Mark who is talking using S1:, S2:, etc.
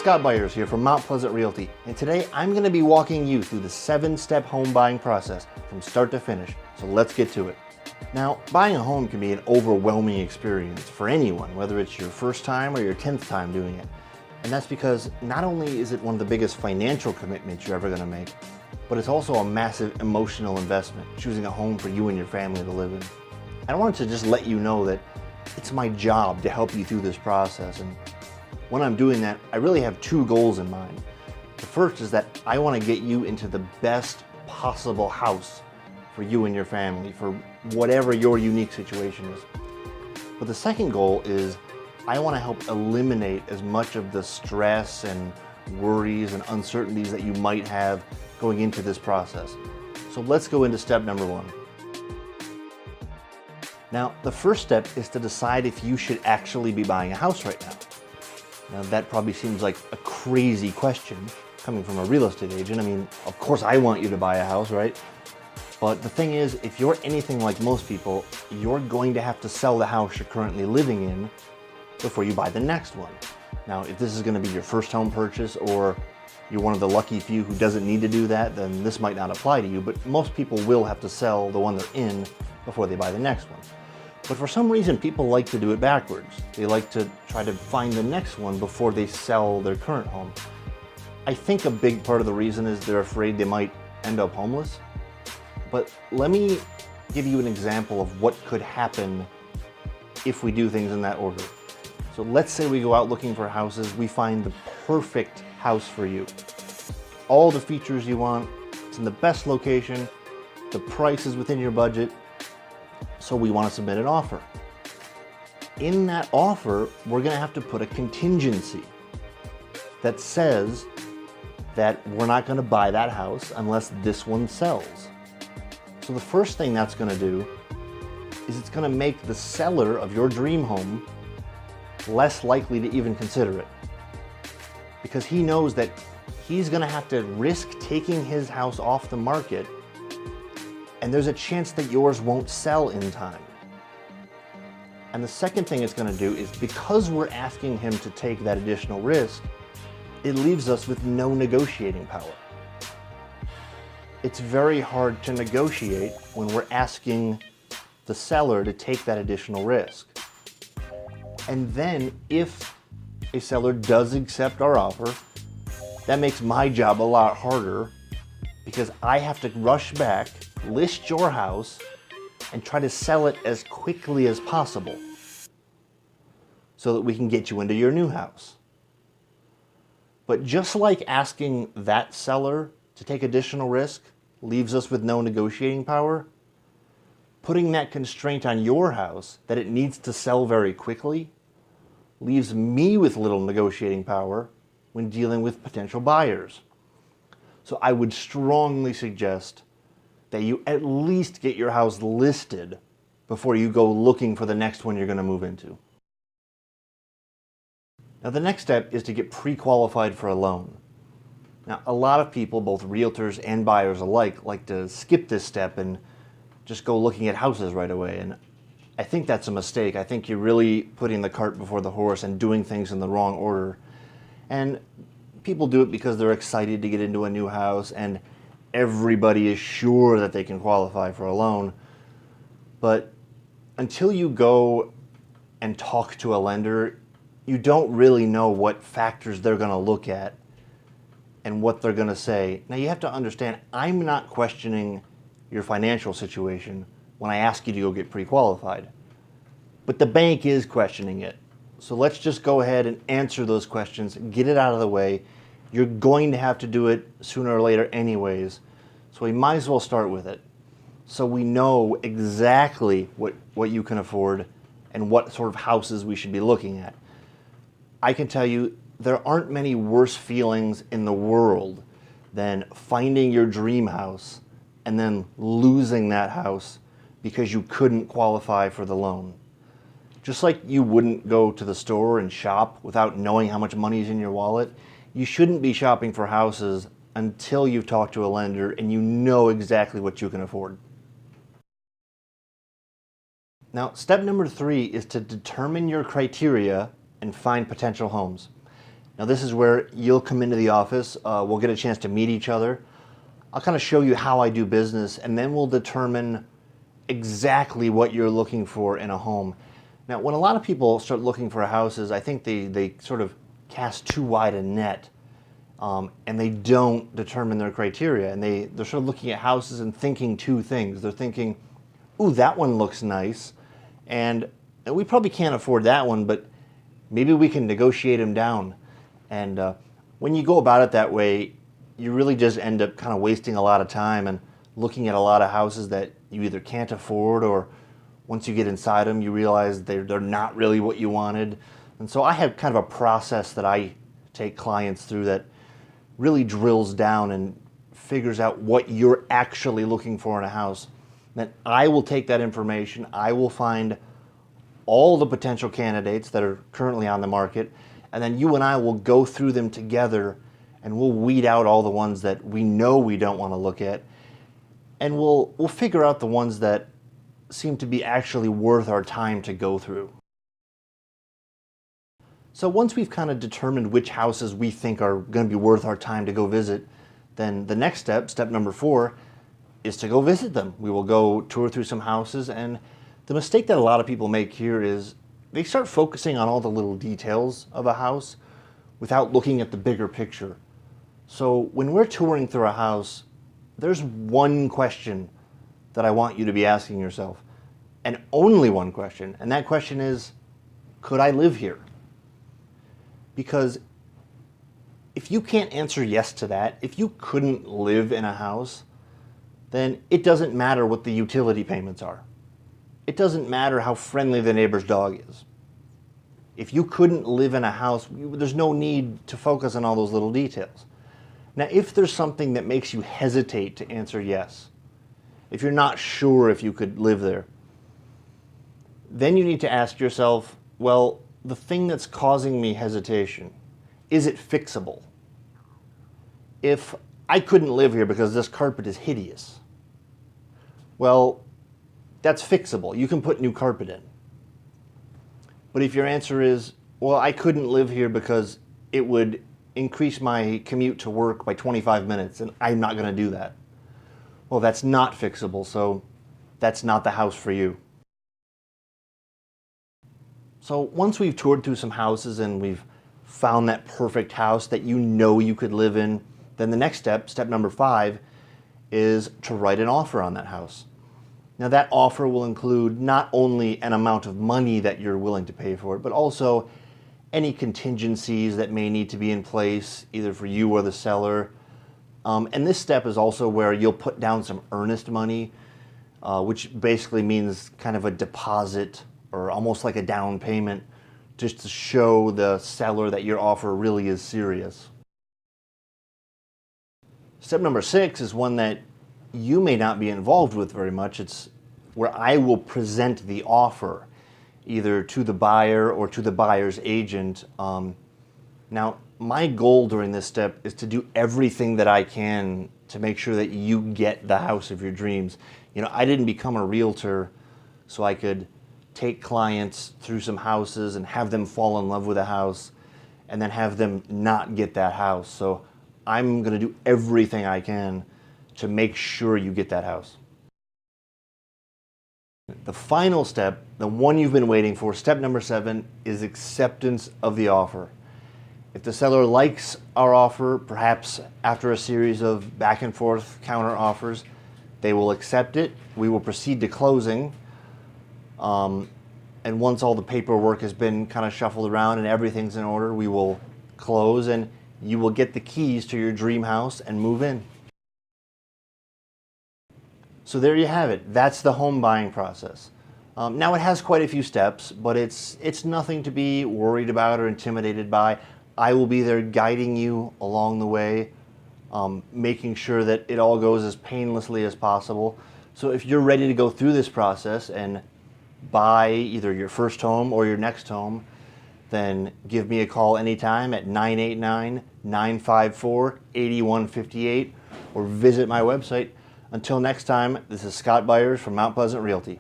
S1: Scott Byers here from Mount Pleasant Realty, and today I'm going to be walking you through the 7-step home buying process from start to finish, so let's get to it. Now, buying a home can be an overwhelming experience for anyone, whether it's your first time or your 10th time doing it. And that's because not only is it one of the biggest financial commitments you're ever going to make, but it's also a massive emotional investment, choosing a home for you and your family to live in. I wanted to just let you know that it's my job to help you through this process, and when I'm doing that, I really have two goals in mind. The first is that I want to get you into the best possible house for you and your family, for whatever your unique situation is. But the second goal is I want to help eliminate as much of the stress and worries and uncertainties that you might have going into this process. So let's go into step number one. Now, the first step is to decide if you should actually be buying a house right now. Now, that probably seems like a crazy question coming from a real estate agent. I mean, of course I want you to buy a house, right? But the thing is, if you're anything like most people, you're going to have to sell the house you're currently living in before you buy the next one. Now, if this is going to be your first home purchase, or you're one of the lucky few who doesn't need to do that, then this might not apply to you, but most people will have to sell the one they're in before they buy the next one. But for some reason, people like to do it backwards. They like to try to find the next one before they sell their current home. I think a big part of the reason is they're afraid they might end up homeless. But let me give you an example of what could happen if we do things in that order. So let's say we go out looking for houses, we find the perfect house for you. All the features you want, it's in the best location, the price is within your budget, so we want to submit an offer. In that offer, we're going to have to put a contingency that says that we're not going to buy that house unless this one sells. So the first thing that's going to do is it's going to make the seller of your dream home less likely to even consider it, because he knows that he's going to have to risk taking his house off the market, and there's a chance that yours won't sell in time. And the second thing it's going to do is, because we're asking him to take that additional risk, it leaves us with no negotiating power. It's very hard to negotiate when we're asking the seller to take that additional risk. And then if a seller does accept our offer, that makes my job a lot harder, because I have to rush back, list your house, and try to sell it as quickly as possible so that we can get you into your new house. But just like asking that seller to take additional risk leaves us with no negotiating power, putting that constraint on your house that it needs to sell very quickly leaves me with little negotiating power when dealing with potential buyers. So I would strongly suggest that you at least get your house listed before you go looking for the next one you're going to move into. Now, the next step is to get pre-qualified for a loan. Now, a lot of people, both realtors and buyers alike, like to skip this step and just go looking at houses right away. And I think that's a mistake. I think you're really putting the cart before the horse and doing things in the wrong order. And people do it because they're excited to get into a new house and everybody is sure that they can qualify for a loan. But until you go and talk to a lender, you don't really know what factors they're going to look at and what they're going to say. Now, you have to understand, I'm not questioning your financial situation when I ask you to go get pre-qualified, but the bank is questioning it. So let's just go ahead and answer those questions, get it out of the way. You're going to have to do it sooner or later anyways, so we might as well start with it, so we know exactly what you can afford and what sort of houses we should be looking at. I can tell you, there aren't many worse feelings in the world than finding your dream house and then losing that house because you couldn't qualify for the loan. Just like you wouldn't go to the store and shop without knowing how much money is in your wallet, you shouldn't be shopping for houses until you've talked to a lender and you know exactly what you can afford. Now, step number 3 is to determine your criteria and find potential homes. Now this is where you'll come into the office, we'll get a chance to meet each other. I'll kind of show you how I do business, and then we'll determine exactly what you're looking for in a home. Now, when a lot of people start looking for houses, I think they sort of cast too wide a net, and they don't determine their criteria. And they're sort of looking at houses and thinking two things. They're thinking, ooh, that one looks nice, and we probably can't afford that one, but maybe we can negotiate them down. And when you go about it that way, you really just end up kind of wasting a lot of time and looking at a lot of houses that you either can't afford, or once you get inside them, you realize they're not really what you wanted. And so I have kind of a process that I take clients through that really drills down and figures out what you're actually looking for in a house. Then I will take that information, I will find all the potential candidates that are currently on the market, and then you and I will go through them together, and we'll weed out all the ones that we know we don't want to look at, and we'll figure out the ones that seem to be actually worth our time to go through. So once we've kind of determined which houses we think are going to be worth our time to go visit, then the next step, step number 4, is to go visit them. We will go tour through some houses, and the mistake that a lot of people make here is they start focusing on all the little details of a house without looking at the bigger picture. So when we're touring through a house, there's one question that I want you to be asking yourself, and only one question, and that question is, could I live here? Because if you can't answer yes to that, if you couldn't live in a house, then it doesn't matter what the utility payments are. It doesn't matter how friendly the neighbor's dog is. If you couldn't live in a house, there's no need to focus on all those little details. Now, if there's something that makes you hesitate to answer yes, if you're not sure if you could live there, then you need to ask yourself, well, the thing that's causing me hesitation, is it fixable? If I couldn't live here because this carpet is hideous, well, that's fixable. You can put new carpet in. But if your answer is, well, I couldn't live here because it would increase my commute to work by 25 minutes and I'm not going to do that, well, that's not fixable, so that's not the house for you. So once we've toured through some houses and we've found that perfect house that you know you could live in, then the next step, step number 5, is to write an offer on that house. Now that offer will include not only an amount of money that you're willing to pay for it, but also any contingencies that may need to be in place, either for you or the seller. And this step is also where you'll put down some earnest money, which basically means kind of a deposit or almost like a down payment, just to show the seller that your offer really is serious. Step number 6 is one that you may not be involved with very much. It's where I will present the offer either to the buyer or to the buyer's agent. Now, my goal during this step is to do everything that I can to make sure that you get the house of your dreams. You know, I didn't become a realtor so I could take clients through some houses and have them fall in love with a house and then have them not get that house. So I'm going to do everything I can to make sure you get that house. The final step, the one you've been waiting for, step number 7, is acceptance of the offer. If the seller likes our offer, perhaps after a series of back and forth counter offers, they will accept it. We will proceed to closing. And once all the paperwork has been kind of shuffled around and everything's in order, we will close and you will get the keys to your dream house and move in. So there you have it. That's the home buying process. Now it has quite a few steps, but it's nothing to be worried about or intimidated by. I will be there guiding you along the way, making sure that it all goes as painlessly as possible. So if you're ready to go through this process and buy either your first home or your next home, then give me a call anytime at 989-954-8158 or visit my website. Until next time, this is Scott Byers from Mount Pleasant Realty.